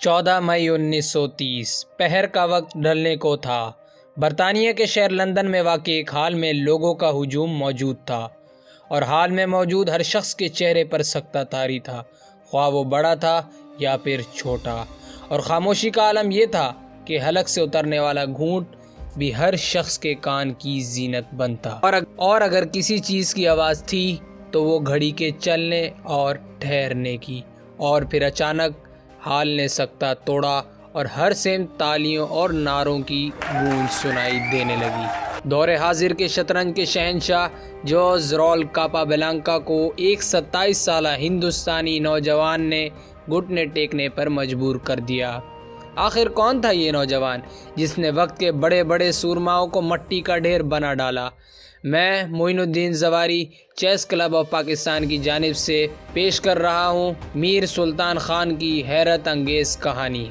14 مئی 1930 پہر کا وقت ڈھلنے کو تھا۔ برطانیہ کے شہر لندن میں واقع ایک ہال میں لوگوں کا ہجوم موجود تھا اور ہال میں موجود ہر شخص کے چہرے پر سکتہ طاری تھا، خواہ وہ بڑا تھا یا پھر چھوٹا، اور خاموشی کا عالم یہ تھا کہ حلق سے اترنے والا گھونٹ بھی ہر شخص کے کان کی زینت بنتا، اور اگر کسی چیز کی آواز تھی تو وہ گھڑی کے چلنے اور ٹھہرنے کی، اور پھر اچانک ہال نے سکتہ توڑا اور ہر سمت تالیوں اور نعروں کی گونج سنائی دینے لگی۔ دور حاضر کے شطرنج کے شہنشاہ جوز رول کاپابلانکا کو ایک 27 سالہ ہندوستانی نوجوان نے گھٹنے ٹیکنے پر مجبور کر دیا۔ آخر کون تھا یہ نوجوان جس نے وقت کے بڑے بڑے سورماؤں کو مٹی کا ڈھیر بنا ڈالا؟ میں معین الدین زواری چیس کلب آف پاکستان کی جانب سے پیش کر رہا ہوں میر سلطان خان کی حیرت انگیز کہانی۔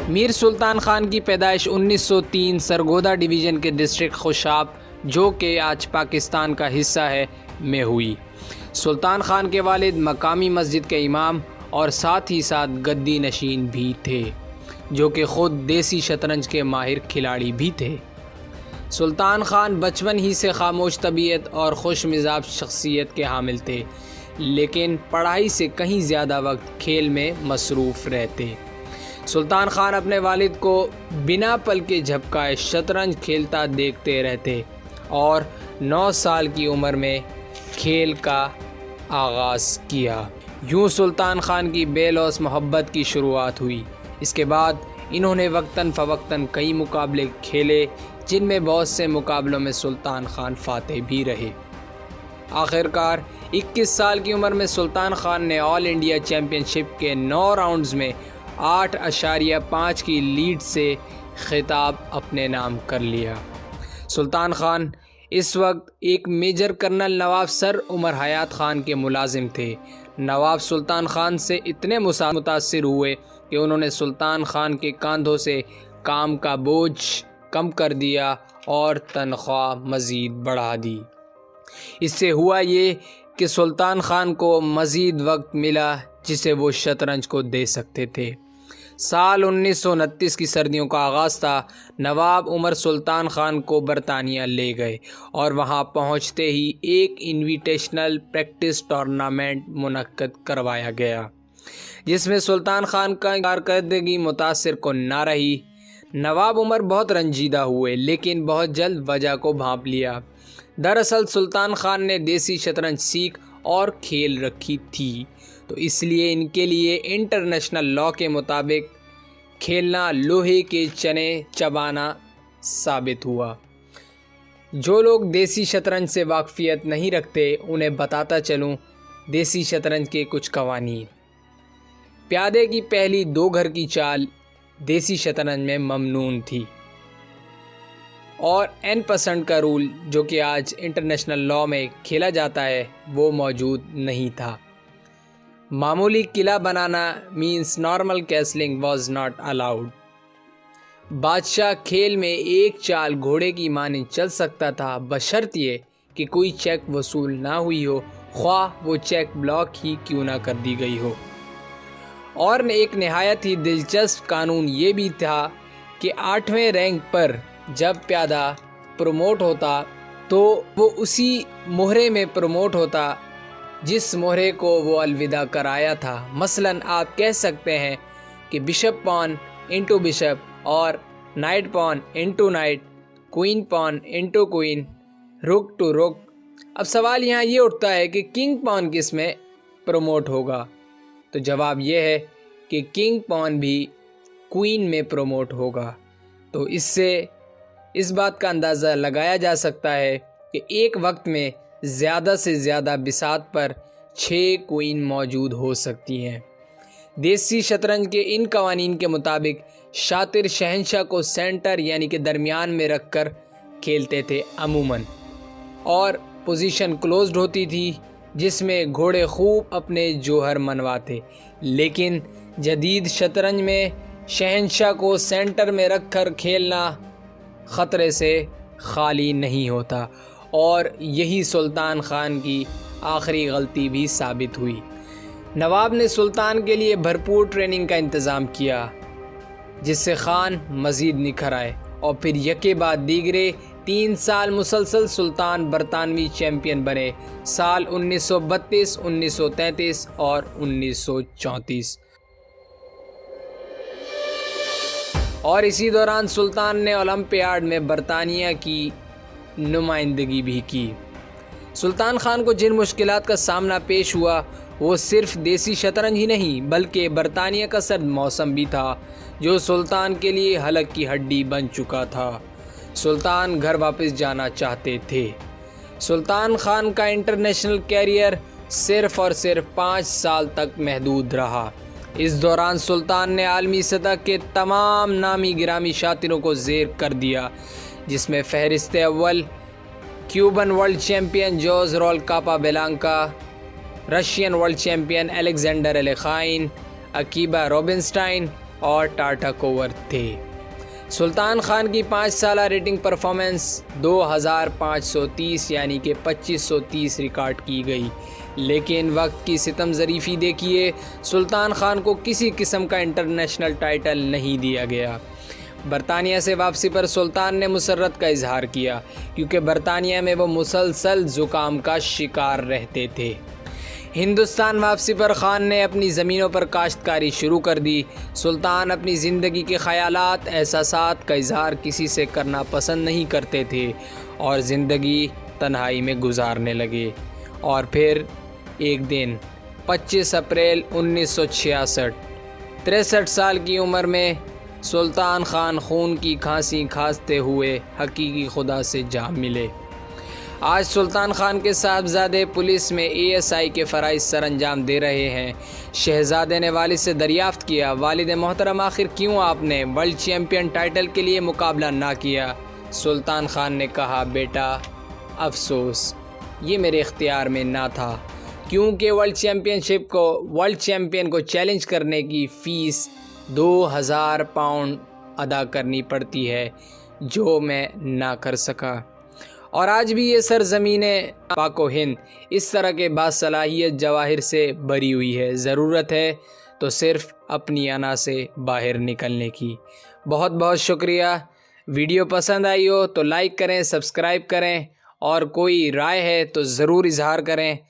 میر سلطان خان کی پیدائش 1903 سرگودا ڈویژن کے ڈسٹرکٹ خوشاب، جو کہ آج پاکستان کا حصہ ہے، میں ہوئی۔ سلطان خان کے والد مقامی مسجد کے امام اور ساتھ ہی ساتھ گدی نشین بھی تھے، جو کہ خود دیسی شطرنج کے ماہر کھلاڑی بھی تھے۔ سلطان خان بچپن ہی سے خاموش طبیعت اور خوش مزاج شخصیت کے حامل تھے، لیکن پڑھائی سے کہیں زیادہ وقت کھیل میں مصروف رہتے۔ سلطان خان اپنے والد کو بنا پل کے جھپکائے شطرنج کھیلتا دیکھتے رہتے اور 9 سال کی عمر میں کھیل کا آغاز کیا۔ یوں سلطان خان کی بے لوث محبت کی شروعات ہوئی۔ اس کے بعد انہوں نے وقتاً فوقتاً کئی مقابلے کھیلے، جن میں بہت سے مقابلوں میں سلطان خان فاتح بھی رہے۔ آخرکار 21 سال کی عمر میں سلطان خان نے آل انڈیا چیمپئن شپ کے 9 راؤنڈز میں 8.5 کی لیڈ سے خطاب اپنے نام کر لیا۔ سلطان خان اس وقت ایک میجر کرنل نواب سر عمر حیات خان کے ملازم تھے۔ نواب سلطان خان سے اتنے متاثر ہوئے کہ انہوں نے سلطان خان کے کاندھوں سے کام کا بوجھ کم کر دیا اور تنخواہ مزید بڑھا دی۔ اس سے ہوا یہ کہ سلطان خان کو مزید وقت ملا جسے وہ شطرنج کو دے سکتے تھے۔ سال 1929 کی سردیوں کا آغاز تھا۔ نواب عمر سلطان خان کو برطانیہ لے گئے اور وہاں پہنچتے ہی ایک انویٹیشنل پریکٹس ٹورنامنٹ منعقد کروایا گیا، جس میں سلطان خان کا کارکردگی متاثر کن نہ رہی۔ نواب عمر بہت رنجیدہ ہوئے، لیکن بہت جلد وجہ کو بھانپ لیا۔ دراصل سلطان خان نے دیسی شطرنج سیکھ اور کھیل رکھی تھی، تو اس لیے ان کے لیے انٹرنیشنل لاء کے مطابق کھیلنا لوہے کے چنے چبانا ثابت ہوا۔ جو لوگ دیسی شطرنج سے واقفیت نہیں رکھتے، انہیں بتاتا چلوں دیسی شطرنج کے کچھ قوانین۔ پیادے کی پہلی 2 گھر کی چال دیسی شطرنج میں ممنوع تھی، اور n% کا رول جو کہ آج انٹرنیشنل لاء میں کھیلا جاتا ہے وہ موجود نہیں تھا۔ معمولی قلعہ بنانا means normal castling was not allowed. بادشاہ کھیل میں ایک چال گھوڑے کی مانند چل سکتا تھا، بشرط یہ کہ کوئی چیک وصول نہ ہوئی ہو، خواہ وہ چیک بلاک ہی کیوں نہ کر دی گئی ہو۔ اور ایک نہایت ہی دلچسپ قانون یہ بھی تھا کہ 8ویں رینک پر جب پیادہ پروموٹ ہوتا تو وہ اسی مہرے میں پروموٹ ہوتا جس مہرے کو وہ الوداع کرایا تھا۔ مثلاً آپ کہہ سکتے ہیں کہ بشپ پان انٹو بشپ، اور نائٹ پان انٹو نائٹ، کوئین پان انٹو کوئین، رک ٹو رک۔ اب سوال یہاں یہ اٹھتا ہے کہ کنگ پان کس میں پروموٹ ہوگا؟ تو جواب یہ ہے کہ کنگ پان بھی کوئین میں پروموٹ ہوگا۔ تو اس سے اس بات کا اندازہ لگایا جا سکتا ہے کہ ایک وقت میں زیادہ سے زیادہ بساط پر 6 کوئین موجود ہو سکتی ہیں۔ دیسی شطرنج کے ان قوانین کے مطابق شاطر شہنشاہ کو سینٹر یعنی کہ درمیان میں رکھ کر کھیلتے تھے عموماً، اور پوزیشن کلوزڈ ہوتی تھی جس میں گھوڑے خوب اپنے جوہر منواتے۔ لیکن جدید شطرنج میں شہنشاہ کو سینٹر میں رکھ کر کھیلنا خطرے سے خالی نہیں ہوتا، اور یہی سلطان خان کی آخری غلطی بھی ثابت ہوئی۔ نواب نے سلطان کے لیے بھرپور ٹریننگ کا انتظام کیا جس سے خان مزید نکھر آئے اور پھر یکے بعد دیگرے 3 سال مسلسل سلطان برطانوی چیمپئن بنے، سال 1932، 1933 اور 1934۔ اور اسی دوران سلطان نے اولمپیاڈ میں برطانیہ کی نمائندگی بھی کی۔ سلطان خان کو جن مشکلات کا سامنا پیش ہوا وہ صرف دیسی شطرنج ہی نہیں بلکہ برطانیہ کا سرد موسم بھی تھا جو سلطان کے لیے حلق کی ہڈی بن چکا تھا۔ سلطان گھر واپس جانا چاہتے تھے۔ سلطان خان کا انٹرنیشنل کیریئر صرف اور صرف 5 سال تک محدود رہا۔ اس دوران سلطان نے عالمی سطح کے تمام نامی گرامی شاطروں کو زیر کر دیا، جس میں فہرست اول Cuban world champion Jose Raul Capablanca, Russian world champion Alexander Alekhine, Akiba Rubinstein اور ٹاٹا کوور تھے۔ سلطان خان کی 5 سالہ ریٹنگ پرفارمنس 2530 یعنی کہ 2530 ریکارڈ کی گئی، لیکن وقت کی ستم ظریفی دیکھیے سلطان خان کو کسی قسم کا انٹرنیشنل ٹائٹل نہیں دیا گیا۔ برطانیہ سے واپسی پر سلطان نے مسرت کا اظہار کیا کیونکہ برطانیہ میں وہ مسلسل زکام کا شکار رہتے تھے۔ ہندوستان واپسی پر خان نے اپنی زمینوں پر کاشتکاری شروع کر دی۔ سلطان اپنی زندگی کے خیالات، احساسات کا اظہار کسی سے کرنا پسند نہیں کرتے تھے اور زندگی تنہائی میں گزارنے لگے۔ اور پھر ایک دن 25 اپریل 1966، 63 سال کی عمر میں سلطان خان خون کی کھانسی کھانستے ہوئے حقیقی خدا سے جا ملے۔ آج سلطان خان کے صاحبزادے پولیس میں ASI کے فرائض سر انجام دے رہے ہیں۔ شہزادے نے والد سے دریافت کیا، والد محترم آخر کیوں آپ نے ورلڈ چیمپئن ٹائٹل کے لیے مقابلہ نہ کیا؟ سلطان خان نے کہا، بیٹا افسوس، یہ میرے اختیار میں نہ تھا، کیونکہ ورلڈ چیمپئن کو چیلنج کرنے کی فیس 2000 پاؤنڈ ادا کرنی پڑتی ہے جو میں نہ کر سکا۔ اور آج بھی یہ سرزمین پاک و ہند اس طرح کے باصلاحیت جواہر سے بھری ہوئی ہے۔ ضرورت ہے تو صرف اپنی انا سے باہر نکلنے کی۔ بہت بہت شکریہ۔ ویڈیو پسند آئی ہو تو لائک کریں، سبسکرائب کریں اور کوئی رائے ہے تو ضرور اظہار کریں۔